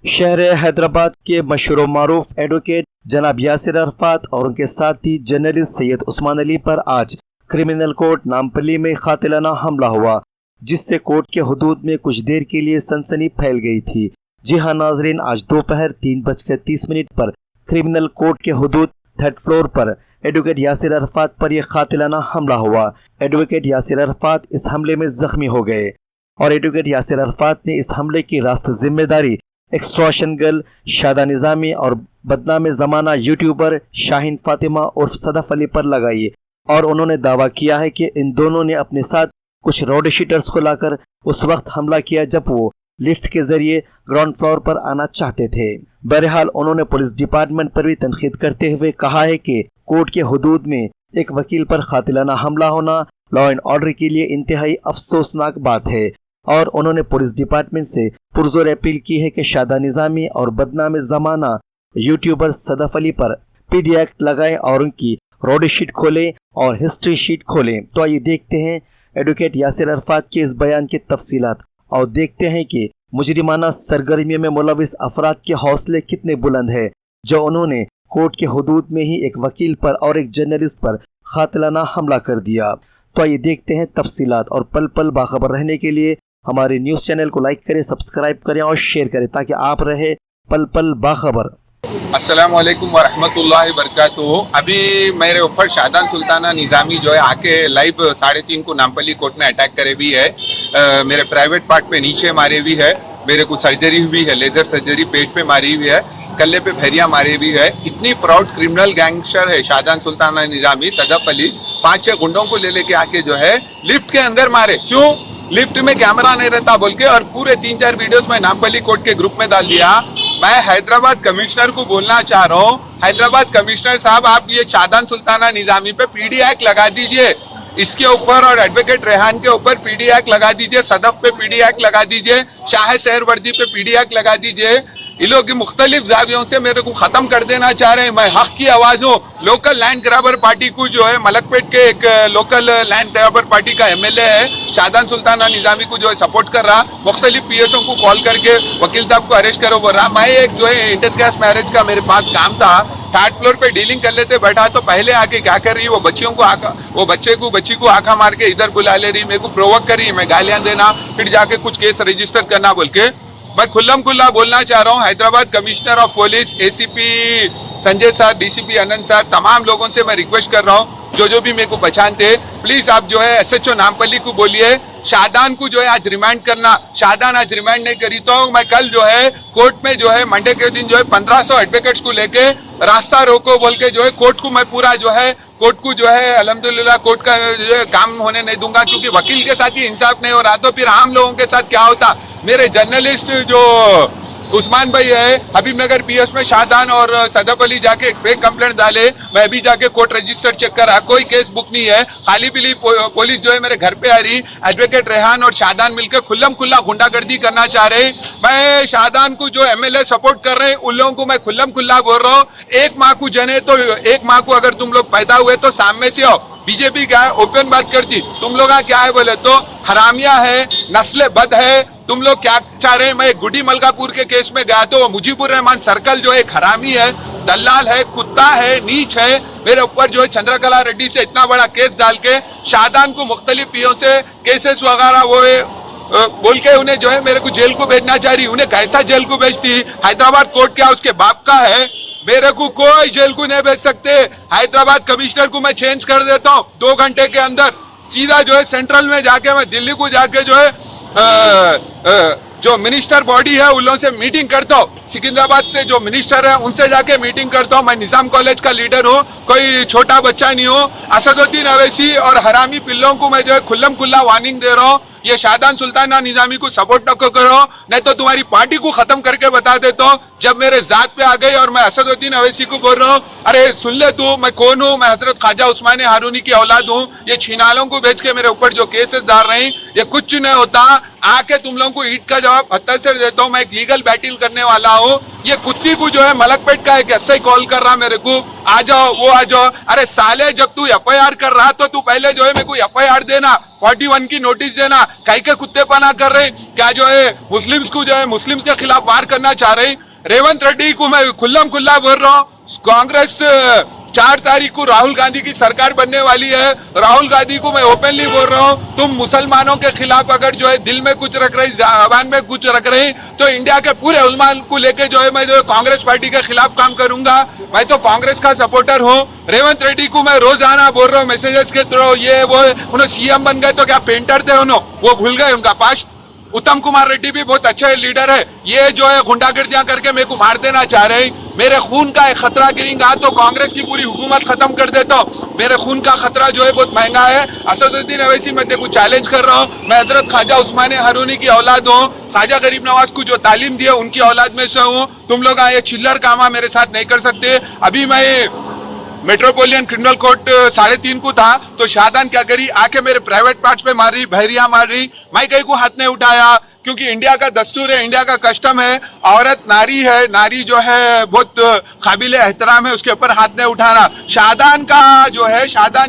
शहर हैदराबाद के मशहूर मारूफ एडवोकेट जनाब यासिर अरफात और उनके साथी जर्नलिस्ट सैयद उस्मान अली पर आज क्रिमिनल कोर्ट नामपल्ली में कातिलाना हमला हुआ, जिससे कोर्ट के हुदूद में कुछ देर के लिए सनसनी फैल गई थी। जी हाँ नाजरीन, आज दोपहर 3:30 पर क्रिमिनल कोर्ट के हुदूद 3rd फ्लोर पर एडवोकेट यासिर अरफात पर यह कातिलाना हमला हुआ। एडवोकेट यासिर अरफात इस हमले में जख्मी हो गए और एडवोकेट यासिर अरफात ने इस हमले की रास्त जिम्मेदारी एक्सट्रॉशन गर्ल शादा निज़ामी और बदनाम ज़माना यूट्यूबर शाहीन फातिमा उर्फ सदफ अली पर लगाई और उन्होंने दावा किया है कि इन दोनों ने अपने साथ कुछ रोड शीटर्स को लाकर उस वक्त हमला किया जब वो लिफ्ट के जरिए ग्राउंड फ्लोर पर आना चाहते थे। बहरहाल उन्होंने पुलिस डिपार्टमेंट पर भी तनकीद करते हुए कहा है कि कोर्ट के हुदूद में एक वकील पर कातिलाना हमला होना लॉ एंड ऑर्डर के लिए इंतहाई अफसोसनाक बात है और उन्होंने पुलिस डिपार्टमेंट से पुरजोर अपील की है कि शादा निज़ामी और बदनाम ज़माना यूट्यूबर सदफ अली पर पीडी एक्ट लगाएं और उनकी रोड शीट खोलें और हिस्ट्री शीट खोलें। तो आइए देखते हैं एडवोकेट यासिर अरफात के इस बयान की तफसीलात और देखते हैं कि मुजरिमाना सरगर्मियों में मुलविस अफराद के हौसले कितने बुलंद है जो उन्होंने कोर्ट के हुदूद में ही एक वकील पर और एक जर्नलिस्ट पर कातिलाना हमला कर दिया। तो आइए देखते हैं तफसीलात और पल पल बाखबर रहने के लिए हमारे न्यूज़ चैनल को लाइक करें, सब्सक्राइब करें और शेयर करें ताकि आप रहे पल पल बाखबर। अस्सलाम वालेकुम वरहमतुल्लाहि वबरकातुहू। अभी मेरे ऊपर शादान सुल्ताना निज़ामी जो है आके लाइव 3:30 को नामपल्ली कोर्ट में अटैक करे भी है। मेरे प्राइवेट पार्ट पे नीचे मारे भी है, मेरे को सर्जरी हुई है, लेजर सर्जरी पेट पे मारी हुई है, कल्ले पे भैरिया मारी हुई है। इतनी प्राउड क्रिमिनल गैंगस्टर है शादान सुल्ताना निज़ामी सदफ अली, 5-6 गुंडों को ले लेके आके जो है लिफ्ट के अंदर मारे। क्यों? लिफ्ट में कैमरा नहीं रहता बोल के, और पूरे 3-4 वीडियोस में नामपल्ली कोर्ट के ग्रुप में डाल दिया। मैं हैदराबाद कमिश्नर को बोलना चाह रहा हूँ, हैदराबाद कमिश्नर साहब आप ये शादान सुल्ताना निज़ामी पे पीडी एक्ट लगा दीजिए, इसके ऊपर और एडवोकेट रेहान के ऊपर पीडी एक्ट लगा दीजिए, सदफ पे पीडी एक्ट लगा दीजिए, शाह शहर वर्दी पे पीडी एक्ट लगा दीजिए। ये लोग मुख्तलिफ जावियों से मेरे को खत्म कर देना चाह रहे हैं। मैं हक की आवाज हूँ। लोकल लैंड ग्रैबर पार्टी को जो है मलकपेट के एक लोकल लैंड ग्रैबर पार्टी का एमएलए है शादान सुल्ताना निज़ामी को जो है सपोर्ट कर रहा, मुख्तलिफ पीएसओ को कॉल करके वकील साहब को अरेस्ट करो बोल रहा। मैं एक जो है इंटरकास्ट मैरिज का मेरे पास काम था, 3rd फ्लोर पे डीलिंग कर लेते बैठा, तो पहले आके क्या कर रही है वो बच्ची को आंखा मार के इधर बुला ले रही, मेरे को प्रोवोक कर रही है, मैं गालियां देना, फिर जाके कुछ केस रजिस्टर करना बोल के। मैं खुल्लम खुल्ला बोलना चाह रहा हूँ, Hyderabad commissioner of police ACP Sanjay साहब, डीसीपी आनंद साहब, तमाम लोगों से मैं रिक्वेस्ट कर रहा हूँ जो भी मेरे को पहचानते, प्लीज आप जो है एसएचओ नामपल्ली को बोलिए शादान को जो है आज रिमांड करना। शादान आज रिमांड नहीं करी तो मैं कल जो है कोर्ट में जो है मंडे के दिन जो है 1500 एडवोकेट्स को लेके रास्ता रोको बोल के जो है कोर्ट को मैं पूरा जो है कोर्ट को जो है अल्हम्दुलिल्लाह कोर्ट का जो है काम होने नहीं दूंगा, क्योंकि वकील के साथ ही इंसाफ नहीं हो रहा तो फिर आम लोगों के साथ क्या होता। मेरे जर्नलिस्ट जो उस्मान भाई है हबीबनगर पीएस में शादान और सदफ अली जाके एक फेक कंप्लेंट डाले, मैं भी जाके कोर्ट रजिस्टर चेक करा, कोई केस बुक नहीं है। खाली पीली पुलिस जो है मेरे घर पे आ रही, एडवोकेट रेहान और शादान मिलकर खुल्लम खुल्ला गुंडागर्दी करना चाह रहे। मैं शादान को जो एमएलए सपोर्ट कर रहे हैं उन लोगों को मैं खुल्लम खुल्ला बोल रहा हूँ, एक माँ को जने तो एक माँ को अगर तुम लोग पैदा हुए तो सामने से आओ। बीजेपी क्या है ओपन बात करती, तुम लोग क्या है बोले तो हरामिया है, नस्ल बद है, तुम लोग क्या चाह रहे हैं। मैं गुडी मलकापुर के केस में गया तो मुजीबुर रहमान सर्कल जो एक हरामी है, दलाल है, कुत्ता है, नीच है, मेरे ऊपर जो है चंद्रकला रेड्डी से इतना बड़ा केस डाल के शादान को मुख्तलिफ पीओ से केसेस वगैरह वो बोल के उन्हें जो है मेरे को जेल को भेजना चाह रही। उन्हें कैसा जेल को भेजती? हैदराबाद कोर्ट क्या उसके बाप का है? मेरे को कोई जेल को नहीं भेज सकते। हैदराबाद कमिश्नर को मैं चेंज कर देता हूँ 2 घंटे के अंदर, सीधा जो है सेंट्रल में जाके मैं दिल्ली को जाके जो है जो मिनिस्टर बॉडी है उन लोगों से मीटिंग करता हूँ, सिकंदराबाद से जो मिनिस्टर है उनसे जाके मीटिंग करता हूँ। मैं निजाम कॉलेज का लीडर हूँ, कोई छोटा बच्चा नहीं हूँ। असदुद्दीन अवैसी और हरामी पिल्लों को मैं जो है खुल्लम खुल्ला वार्निंग दे रहा हूँ, ये शादान सुल्ताना निज़ामी को सपोर्ट न करो, नहीं तो तुम्हारी पार्टी को खत्म करके बता देता हूँ। जब मेरे जात पे आ गई और मैं असदुद्दीन अवैसी को बोल रहा हूँ, अरे सुन ले तू मैं कौन हूँ, मैं हजरत ख्वाजा उस्मान हारूनी की औलाद हूँ। ये छिनालों को भेज के मेरे ऊपर जो केसेस डाल रहे हैं ये कुछ नहीं होता। आके तुम लोगों को ईट का जवाब पत्थर से देता हूँ। मैं एक लीगल बैटल करने वाला हूँ। ये कुत्ती को जो है मलकपेट का एक ऐसे ही कॉल कर रहा मेरे को, आ जाओ वो आ जाओ। अरे साले, जब तू एफआईआर कर रहा तो तू पहले जो है मेरे को एफआईआर देना, 41 की नोटिस देना। कहीं के कुत्ते पना कर रहे क्या जो है मुस्लिम्स को जो है मुस्लिम्स के खिलाफ वार करना चाह रहे। रेवंत रेड्डी को मैं खुल्लम खुल्ला बोल रहा हूँ, कांग्रेस 4 तारीख को राहुल गांधी की सरकार बनने वाली है। राहुल गांधी को मैं ओपनली बोल रहा हूँ, तुम मुसलमानों के खिलाफ अगर जो है दिल में कुछ रख रही, जबान में कुछ रख रही, तो इंडिया के पूरे उलमा को लेके जो है मैं जो कांग्रेस पार्टी के खिलाफ काम करूंगा। मैं तो कांग्रेस का सपोर्टर हूँ। रेवंत रेड्डी को मैं रोजाना बोल रहा हूँ मैसेजेस के थ्रू, ये वो उन्होंने सीएम बन गए तो क्या पेंटर थे उन्होंने, वो भूल गए उनका पास्ट। उत्तम कुमार रेड्डी भी बहुत अच्छे लीडर है, ये जो है गुंडागर्दियां करके मेरे को मार देना चाह रहे हैं। मेरे खून का एक खतरा गिरेगा तो कांग्रेस की पूरी हुकूमत खत्म कर देता हूँ। मेरे खून का खतरा जो है बहुत महंगा है। असदुद्दीन अवैसी मैं तेको चैलेंज कर रहा हूँ, मैं हजरत ख्वाजा उस्मान हारूनी की औलाद हूँ, ख्वाजा गरीब नवाज को जो तालीम दी है उनकी औलाद में से हूँ। तुम लोग ये चिल्लर कामा मेरे साथ नहीं कर सकते। अभी मैं मेट्रोपोलियन क्रिमिनल कोर्ट 3:30 को था तो शाहदान क्या करी, आके मेरे प्राइवेट पार्ट्स पे मार रही, बहरिया मार रही। मैं कहीं को हाथ नहीं उठाया क्योंकि इंडिया का दस्तूर है, इंडिया का कस्टम है, औरत नारी है, नारी जो है बहुत काबिल एहतराम है, उसके ऊपर हाथ नहीं उठाना। शाहदान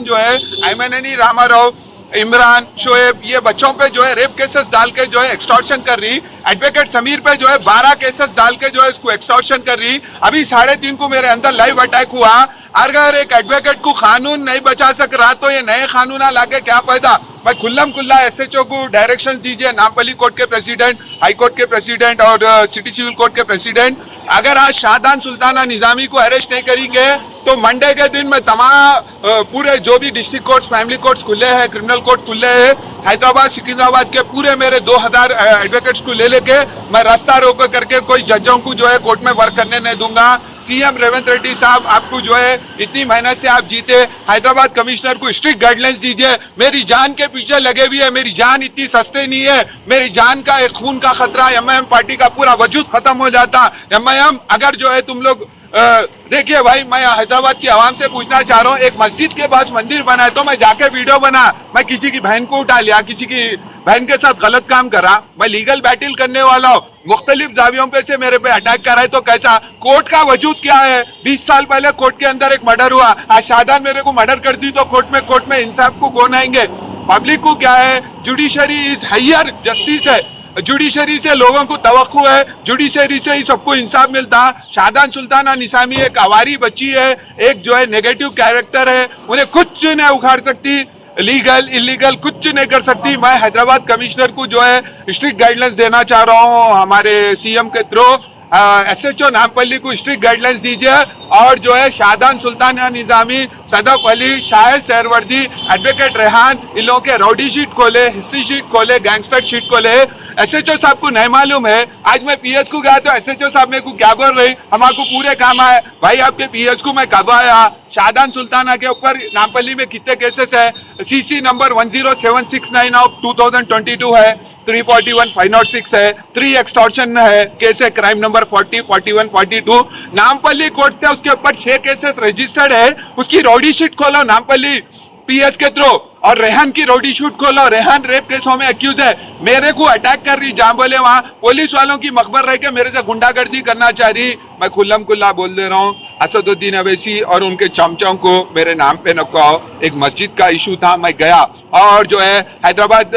जो है ऐमन रामाराव, इमरान, शोएब, ये बच्चों पे जो है रेप केसेस डाल के जो है एक्सटॉर्शन कर रही। एडवोकेट समीर पे जो है 12 केसेस डाल के जो है इसको एक्सटॉर्शन कर रही। अभी 3:30 को मेरे अंदर लाइव अटैक हुआ। अगर एक एडवोकेट को कानून नहीं बचा सक रहा तो ये नए कानून लाके क्या फायदा। मैं खुल्लम खुल्ला एसएचओ को डायरेक्शन दीजिए, नामपल्ली कोर्ट के प्रेसिडेंट, हाई कोर्ट के प्रेसिडेंट और सिटी सिविल कोर्ट के प्रेसिडेंट, अगर आज शाहदान सुल्ताना निजामी को अरेस्ट नहीं करेंगे तो मंडे के दिन में तमाम पूरे जो भी डिस्ट्रिक्ट कोर्ट्स, फैमिली कोर्ट्स खुले हैं, क्रिमिनल कोर्ट खुले हैं, हैदराबाद सिकंदराबाद के पूरे मेरे 2000 एडवोकेट्स को ले लेके मैं रास्ता रोको करके कोई जजों को जो है कोर्ट में वर्क करने नहीं दूंगा। सीएम रेवंत रेड्डी साहब, आपको जो है इतनी मेहनत से आप जीते, हैदराबाद कमिश्नर को स्ट्रिक्ट गाइडलाइंस दीजिए। मेरी जान के पीछे लगे हुए है, मेरी जान इतनी सस्ते नहीं है। मेरी जान का एक खून का खतरा, एमआईएम पार्टी का पूरा वजूद खत्म हो जाता। एमआईएम अगर जो है तुम लोग देखिए भाई, मैं हैदराबाद की आवाम से पूछना चाह रहा हूँ, एक मस्जिद के पास मंदिर बना है तो मैं जाके वीडियो बना, मैं किसी की बहन को उठा लिया, किसी की बहन के साथ गलत काम करा, मैं लीगल बैटल करने वाला हूँ, मुख्तलिफ जावियों पे से मेरे पे अटैक कर रहा है तो कैसा। कोर्ट का वजूद क्या है। 20 साल पहले कोर्ट के अंदर एक मर्डर हुआ, आज शाहदान मेरे को मर्डर कर दी तो कोर्ट में इंसाफ को कौन आएंगे। पब्लिक को क्या है, जुडिशरी इज हायर जस्टिस है, जुडिशरी से लोगों को तवक्कु है, जुडिशरी से ही सबको इंसाफ मिलता। शाहदान सुल्ताना निजामी एक आवारी बच्ची है, एक जो है नेगेटिव कैरेक्टर है, उन्हें कुछ नहीं उखाड़ सकती, लीगल इलीगल कुछ नहीं कर सकती। मैं हैदराबाद कमिश्नर को जो है स्ट्रिक्ट गाइडलाइंस देना चाह रहा हूँ हमारे सीएम के थ्रू। एसएचओ नामपल्ली को स्ट्रिक्ट गाइडलाइंस दीजिए और जो है शाहदान सुल्ताना निजामी, सदफ अली, शाहिद सहरवर्दी, एडवोकेट रेहान, इन लोगों के रॉडी शीट खोले, हिस्ट्री शीट खोले, गैंगस्टर शीट खोले। एसएचओ साहब को नहीं मालूम है, आज मैं पीएस को गया तो एसएचओ साहब मेरे को क्या बोल रही, हमारे पूरे काम आए भाई, आपके पीएस को मैं कब आया। शाहदान सुल्ताना के ऊपर नामपल्ली में कितने केसेस है, सीसी नंबर 10769 ऑफ 2022 है, 341 506 है, 3 एक्सटॉर्शन है केस है, क्राइम नंबर 40, 41, 42। नामपल्ली कोर्ट से उसके ऊपर 6 केसेस रजिस्टर्ड है, उसकी रॉडी शीट खोलो नामपल्ली पीएस के थ्रू, और रेहान की रोडी शूट खोलो। रेहान रेप केसों में एक्यूज है, मेरे को अटैक कर रही, जहां बोले वहां पुलिस वालों की मकबर रह के मेरे से गुंडागर्दी करना चाह रही। मैं खुल्लम खुल्ला बोल दे रहा हूँ, असदुद्दीन अवैसी और उनके चमचों को मेरे नाम पे न कहो। एक मस्जिद का इशू था, मैं गया और जो है हैदराबाद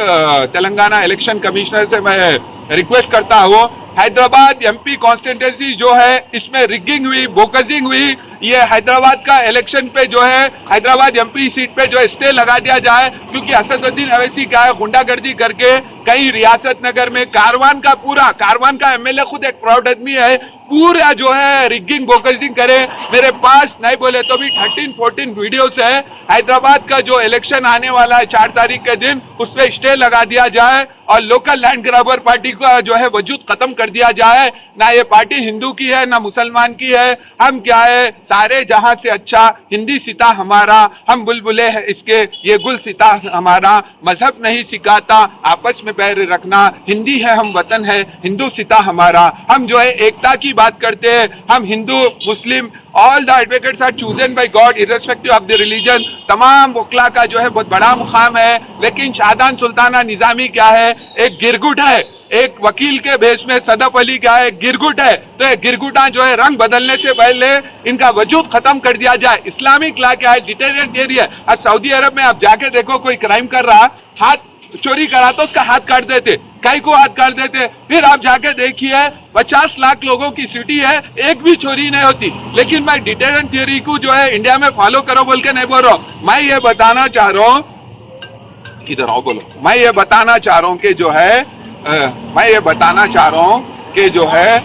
तेलंगाना इलेक्शन कमिश्नर से मैं रिक्वेस्ट करता हूँ, हैदराबाद एमपी कॉन्स्टिट्यूंसी जो है इसमें रिगिंग हुई, बोकसिंग हुई, ये हैदराबाद का इलेक्शन पे जो है हैदराबाद एमपी सीट पे जो है स्टे लगा दिया जाए, क्योंकि असदुद्दीन अवैसी क्या है गुंडागर्दी करके कई रियासत नगर में कारवान का एमएलए खुद एक प्राउड आदमी है, पूरा जो है रिगिंग बोकसिंग करे। मेरे पास नहीं बोले तो भी 13-14 वीडियोस है। हैदराबाद का जो इलेक्शन आने वाला है 4 तारीख के दिन, उस पर स्टे लगा दिया जाए और लोकल लैंड ग्रैबर पार्टी का जो है वजूद खत्म कर दिया जाए। ना ये पार्टी हिंदू की है ना मुसलमान की है, हम क्या है सारे जहां से अच्छा हिंदी सिता हमारा, हम बुलबुले हैं इसके, ये गुल सिता हमारा, मजहब नहीं सिखाता आपस में बैर रखना, हिंदी है हम वतन है हिंदू सिता हमारा। हम जो है एकता की बात करते हैं, हम Hindu Muslim all the advocates are chosen by God irrespective of the religion. तमाम वकला का जो है बहुत बड़ा मुकाम है, लेकिन शाहदान सुल्ताना निजामी क्या है, एक गिरगुट है। एक वकील के भेष में सदफ अली क्या है, गिरगुट है। तो ये गिरगुटा जो है रंग बदलने से पहले इनका वजूद खत्म कर दिया जाए। इस्लामिक लॉ क्या है, डिटेरेंट एरिया। आज सऊदी अरब में आप जाके देखो, कोई क्राइम कर रहा, हाथ चोरी करा तो उसका हाथ काट देते, कई को हाथ काट देते। फिर आप जाके देखिए 50 लाख लोगों की सिटी है, एक भी चोरी नहीं होती। लेकिन मैं डिटेरेंट थियरी को जो है इंडिया में फॉलो करो बोल के नहीं बोल रहा हूं। मैं ये बताना चाह रहा हूं, इधर आओ बोलो। मैं ये बताना चाह रहा हूं कि जो है कि जो है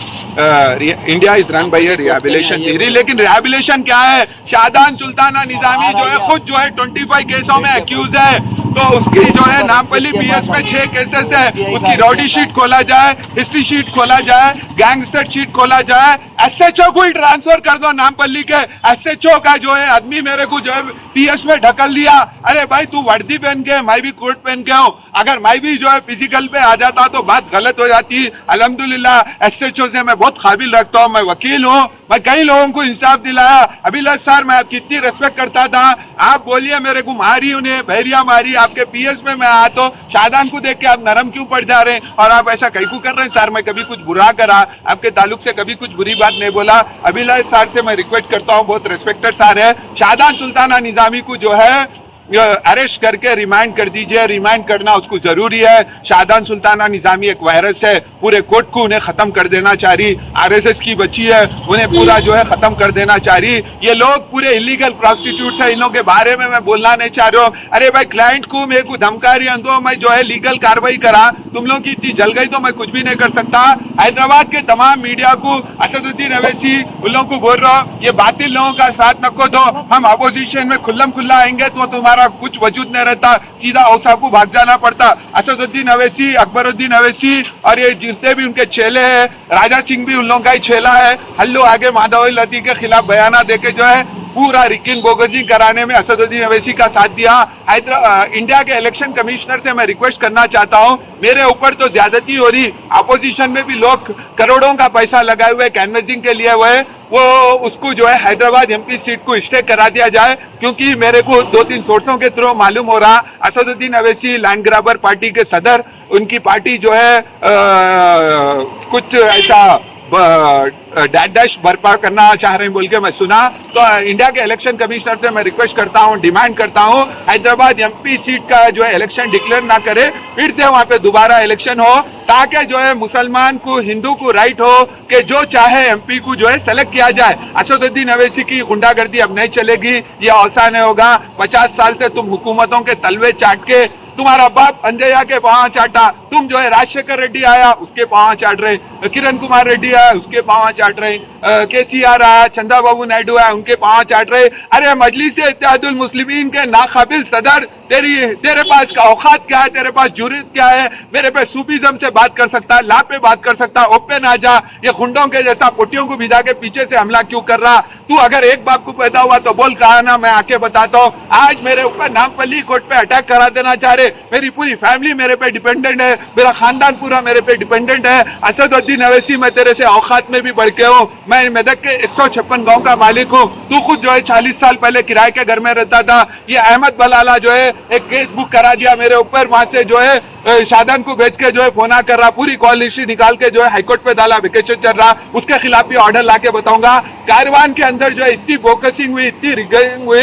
India is run by rehabilitation theory. लेकिन रिहैबिलिटेशन क्या है, शाहदान सुल्ताना निजामी जो है खुद जो है 25 केसों में एक्यूज है। तो उसकी जो है नामपल्ली पीएस में 6 केसेस है, उसकी रॉडी शीट खोला जाए, हिस्ट्री शीट खोला जाए, गैंगस्टर शीट खोला जाए, एसएचओ को ही ट्रांसफर कर दो नामपल्ली के। एसएचओ का जो है आदमी मेरे को जो है पीएस में ढकल दिया। अरे भाई तू वर्दी पहन के, मैं भी कोट पहन के हूँ, अगर मैं भी जो है फिजिकल पे आ जाता तो बात गलत हो जाती। अल्हम्दुलिल्लाह एसएचओ से मैं बहुत काबिल रखता हूँ, मैं वकील हूँ, मैं कई लोगों को इंसाफ दिलाया। अभिलाष सर मैं कितनी रेस्पेक्ट करता था, आप बोलिए मेरे को मारी, उन्हें बहरिया मारी, आपके पीएस में मैं आया तो शाहदान को देख के आप नरम क्यों पड़ जा रहे हैं और आप ऐसा कहीं को कर रहे हैं। सर मैं कभी कुछ बुरा करा, आपके ताल्लुक से कभी कुछ बुरी बात नहीं बोला। अभिलाष सर से मैं रिक्वेस्ट करता हूँ, बहुत रेस्पेक्टेड सर है, शाहदान सुल्ताना निजामी को जो है अरेस्ट करके रिमांड कर दीजिए। रिमांड करना उसको जरूरी है। शाहदान सुल्ताना निजामी एक वायरस है, पूरे कोर्ट को उन्हें खत्म कर देना चाह रही। आरएसएस की बच्ची है, उन्हें पूरा जो है खत्म कर देना चाह रही। ये लोग पूरे इलीगल प्रोस्टिट्यूट्स है, इन लोगों के बारे में मैं बोलना नहीं चाह रहा हूँ। अरे भाई क्लाइंट को मेरे को धमका रही तो मैं जो है लीगल कार्रवाई करा, तुम लोग की इतनी जल गई तो मैं कुछ भी नहीं कर सकता। हैदराबाद के तमाम मीडिया को, असदुद्दीन अवैसी उन लोगों को बोल रहा हूँ, ये बातिल लोगों का साथ नको दो। हम अपोजिशन में खुल्लम खुल्ला आएंगे तो तुम्हारा कुछ वजूद नहीं रहता, सीधा औसा को भाग जाना पड़ता। असदुद्दीन अवैसी, अकबरुद्दीन अवैसी और ये जितने भी उनके चेले हैं, राजा सिंह भी उन लोगों का ही चेला है। हल्लू आगे माधव लती के खिलाफ बयाना देके जो है पूरा रिगिंग बोगसी कराने में असदुद्दीन अवैसी का साथ दिया। इंडिया के इलेक्शन कमिश्नर से मैं रिक्वेस्ट करना चाहता हूं, मेरे ऊपर तो ज्यादती हो रही, अपोजिशन में भी लोग करोड़ों का पैसा लगाए हुए कैनवेसिंग के लिए हुए, वो उसको जो है हैदराबाद एमपी सीट को स्टे करा दिया जाए। क्योंकि मेरे को 2-3 सोर्सों के थ्रू मालूम हो रहा, Asaduddin Owaisi land grabber party के सदर, उनकी पार्टी जो है कुछ ऐसा डैश बर्पा करना चाह रहे हैं बोल के मैं सुना। तो इंडिया के इलेक्शन कमिश्नर से मैं रिक्वेस्ट करता हूं, डिमांड करता हूं, हैदराबाद एमपी सीट का जो है इलेक्शन डिक्लेयर ना करे, फिर से वहां पे दोबारा इलेक्शन हो, ताकि जो है मुसलमान को, हिंदू को राइट हो कि जो चाहे एमपी को जो है सेलेक्ट किया जाए। असदुद्दीन अवैसी की गुंडागर्दी अब नहीं चलेगी, ये औसा नहीं होगा। 50 साल से तुम हुकूमतों के तलवे चाट के, तुम्हारा बाप अंजया के पांव चाटा, तुम जो है राजशेखर रेड्डी आया उसके पांव चाट रहे, किरण कुमार रेड्डी आया उसके पांव चाट रहे, केसीआर आया, चंद्रबाबू नायडू आया उनके पांव चाट रहे। अरे मजलिस इत्तेहादुल मुस्लिमीन के नाकाबिल सदर, तेरे पास का औकात क्या है, तेरे पास जुर्रत क्या है, मेरे पे सूफीज्म से बात कर सकता है, ला पे बात कर सकता है, ओपन आ जा। ये गुंडों के जैसा पोटियों को भिजा के पीछे से हमला क्यों कर रहा? तू अगर एक बाप को पैदा हुआ तो बोल, कहा ना, मैं आके बताता हूँ। आज मेरे ऊपर नामपल्ली कोर्ट पे अटैक करा देना चाह रहे, मेरी पूरी फैमिली मेरे पे डिपेंडेंट है, मेरा खानदान पूरा मेरे पे डिपेंडेंट है। असदुद्दीन अवैसी, मैं तेरे से औकात में भी बढ़ के हूँ, मैं मेदक के 156 गांव का मालिक हूँ, तू खुद जो है 40 साल पहले किराए के घर में रहता था। ये अहमद बलाला जो है एक केस बुक करा दिया मेरे ऊपर, वहां से जो है शाहदान को भेज के जो है फोन कर रहा, पूरी कॉल हिस्ट्री निकाल के जो है हाईकोर्ट पे डाला, वेकेशन चल रहा, उसके खिलाफ भी ऑर्डर लाके बताऊंगा। कारवान के अंदर जो है इतनी फोकसिंग हुई, इतनी रिगिंग हुई,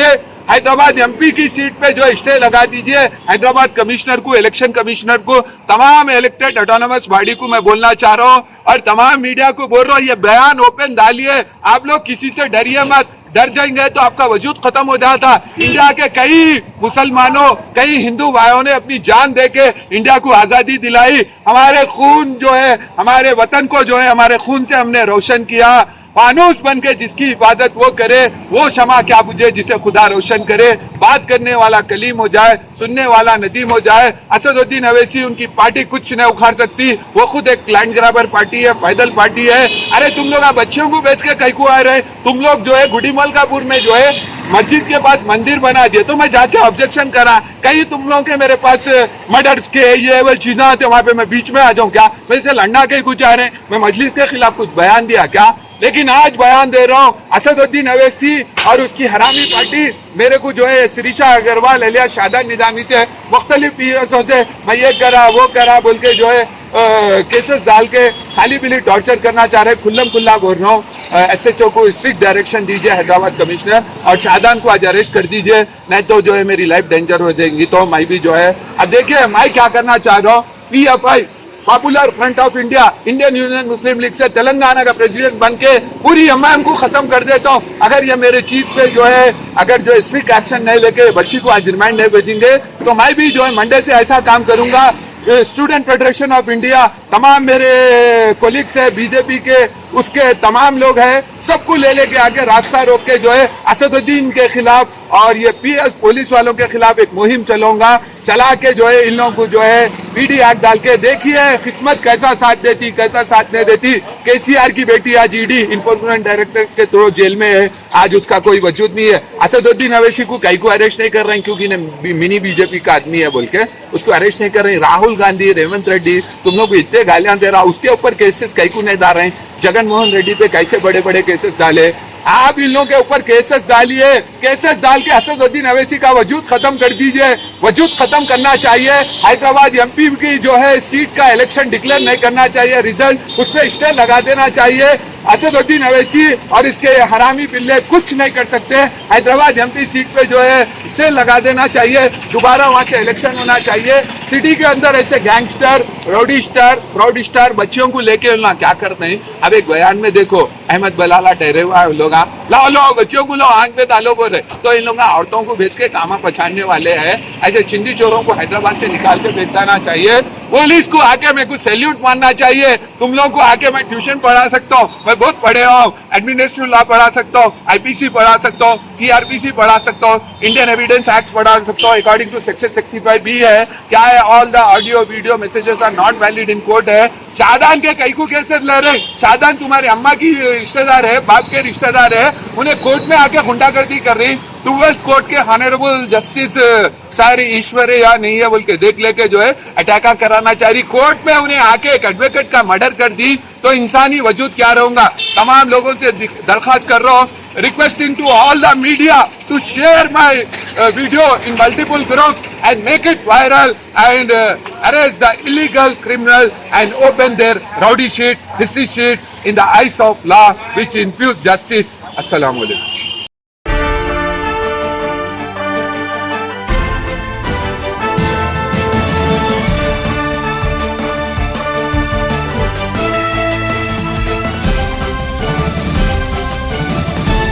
हैदराबाद एमपी की सीट पे जो स्टे लगा दीजिए। हैदराबाद कमिश्नर को, इलेक्शन कमिश्नर को, तमाम इलेक्टेड ऑटोनोमस बॉडी को मैं बोलना चाह रहा हूँ और तमाम मीडिया को बोल रहा हूँ, ये बयान ओपन डालिए। आप लोग किसी से डरिए मत, डर जाएंगे तो आपका वजूद खत्म हो जाता। इंडिया के कई मुसलमानों, कई हिंदू भाइयों ने अपनी जान देके इंडिया को आजादी दिलाई। हमारे खून जो है, हमारे वतन को जो है हमारे खून से हमने रोशन किया। फानूस बन के जिसकी इबादत वो करे, वो क्षमा क्या बुझे जिसे खुदा रोशन करे। बात करने वाला कलीम हो जाए, सुनने वाला नदीम हो जाए। असदुद्दीन अवैसी, उनकी पार्टी कुछ नहीं उखाड़ सकती, वो खुद एक लैंड ग्रैबर पार्टी है, पैदल पार्टी है। अरे तुम लोग बच्चियों को बेच के कहीं को आ रहे, तुम लोग जो है गुडी मलकापुर में जो है मस्जिद के पास मंदिर बना दिए, तो मैं जाके ऑब्जेक्शन करा, कहीं तुम लोग के मेरे पास मर्डर्स के ये वो चीजें आते, वहां पे मैं बीच में आ जाऊं क्या? वैसे लड़ना के कुछ आ रहे, मैं मजलिस के खिलाफ कुछ बयान दिया क्या? लेकिन आज बयान दे रहा हूँ, असदुद्दीन अवैसी और उसकी हरामी पार्टी मेरे को जो है सिरिशा अग्रवाल अलिया शादान निजामी से मुख्तलिफ पीएसओ से मैं ये करा वो करा बोल के जो है केसेस डाल के खाली पीली टॉर्चर करना चाह रहे। खुल्लम खुल्ला बोल रहा हूँ, SHO को स्ट्रिक्ट डायरेक्शन दीजिए, हैदराबाद कमिश्नर, और शादान को आज अरेस्ट कर दीजिए, नहीं तो जो है मेरी लाइफ डेंजर हो जाएगी। तो मैं भी जो है अब देखिए मैं क्या करना चाह रहा हूँ, PFI popular front of India Indian union Muslim league से तेलंगाना का प्रेसिडेंट बन के पूरी MIM को खत्म कर देता हूँ। अगर ये मेरे चीज पे जो है अगर जो स्ट्रिक्ट एक्शन नहीं लेके बच्ची को आज रिमांड नहीं भेजेंगे तो मैं भी जो है मंडे से ऐसा काम करूंगा। स्टूडेंट फेडरेशन ऑफ इंडिया तमाम मेरे कोलिग्स है बीजेपी के, उसके तमाम लोग हैं, सबको ले लेके आके रास्ता रोक के जो है असदुद्दीन के खिलाफ और ये PS पुलिस वालों के खिलाफ एक मुहिम चला के जो है इन लोगों को जो है PD एक्ट डाल के देखिए किस्मत कैसा साथ देती कैसा साथ नहीं देती। KCR की बेटी आज ED इन्फोर्समेंट डायरेक्टरेट के थ्रू जेल में है, आज उसका कोई वजूद नहीं है। असदुद्दीन अवैसी को कहीं को अरेस्ट नहीं कर रहे हैं क्योंकि मिनी BJP का आदमी है बोल के उसको अरेस्ट नहीं कर रहे हैं। राहुल गांधी, रेवंत रेड्डी, तुम लोग को इतने गालियां दे रहा, उसके ऊपर केसेस कहीं को नहीं डाल रहे हैं। जगनमोहन रेड्डी पे कैसे बड़े बड़े केसेस डाले, आप इन लोगों के ऊपर केसेस डालिए, केसेस डाल के असदुद्दीन अवैसी का वजूद खत्म कर दीजिए। वजूद खत्म करना चाहिए। हैदराबाद MP की जो है सीट का इलेक्शन डिक्लेयर नहीं करना चाहिए, रिजल्ट उस पर स्टे लगा देना चाहिए। असदुद्दीन अवैसी और इसके हरामी पिल्ले कुछ नहीं कर सकते। हैदराबाद MP सीट पे जो है स्टे लगा देना चाहिए, दोबारा वहां से इलेक्शन होना चाहिए। सिटी के अंदर ऐसे गैंगस्टर, फ्रॉडस्टर बच्चियों को लेके ना क्या करते हैं। अब एक बयान में देखो अहमद बलाला ठहरे हुआ है, लोग लाओ बच्चियों को लो आंख पे डालो बोल रहे, तो इन लोग औरतों को भेज के कामा पछाड़ने वाले हैं। ऐसे चिंदी चोरों को हैदराबाद से निकाल के भेज देना चाहिए। पुलिस को आके मेरे को सैल्यूट मारना चाहिए। तुम लोग को आके मैं ट्यूशन पढ़ा सकता हूँ, मैं बहुत पढ़े हूँ, एडमिनिस्ट्रेटिव लॉ पढ़ा सकता हूँ, IPC पढ़ा सकता हूँ, CRPC पढ़ा सकता हूँ, इंडियन एविडेंस एक्ट पढ़ा सकता हूँ। अकॉर्डिंग टू सेक्शन 65 भी है क्या है, all the audio video messages are not valid in court है। शादान के कई को केसेस ले रहे, शादान तुम्हारी अम्मा की रिश्तेदार है, बाप के रिश्तेदार है, उन्हें कोर्ट में आके गुंडागर्दी कर रही। 12th कोर्ट के ऑनरेबल जस्टिस सारी ईश्वर है या नहीं है बोल के देख लेके जो है अटैक कराना चाह रही। कोर्ट में उन्हें आके एक एडवोकेट का मर्डर कर दी तो इंसानी वजूद क्या रहूंगा। तमाम लोगों से दरखास्त कर रहा हूँ, requesting to all the media to share my video in multiple groups and make it viral and arrest the illegal criminal and open their rowdy sheet, history sheet in the eyes of law which infuse justice. Assalamu alaikum.